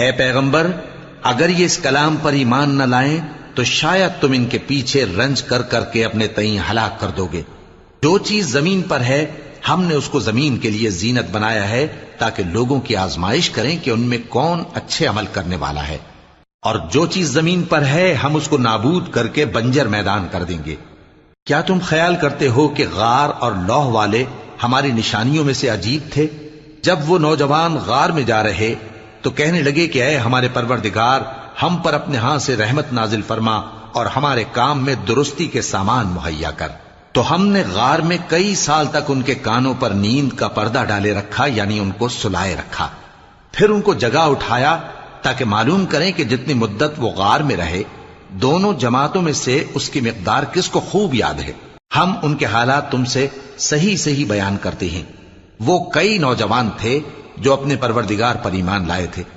ए पैगंबर, अगर ये इस कलाम पर ईमान न लाएं तो शायद तुम इनके पीछे रंज कर करके अपने तई हलाक कर दोगे। जो चीज जमीन पर है हमने उसको जमीन के लिए जीनत बनाया है ताकि लोगों की आजमाइश करें कि उनमें कौन अच्छे अमल करने वाला है, और जो चीज जमीन पर है हम उसको नाबूद करके बंजर मैदान कर देंगे। क्या तुम ख्याल करते हो कि गार और लौह वाले हमारी निशानियों में से अजीब थे? जब वो नौजवान गार में जा रहे तो कहने लगे कि ऐ हमारे परवरदिगार, हम पर अपने हाथ से रहमत नाजिल फरमा और हमारे काम में दुरुस्ती के सामान मुहैया कर। तो हमने गार में कई साल तक उनके कानों पर नींद का पर्दा डाले रखा, यानी उनको सुलाए रखा। फिर उनको जगा उठाया ताकि मालूम करें कि जितनी मुद्दत वो गार में रहे, दोनों जमातों में से उसकी मिकदार किसको खूब याद है। हम उनके हालात तुमसे सही सही बयान करते हैं। वो कई नौजवान थे जो अपने परवरदिगार पर ईमान लाए थे।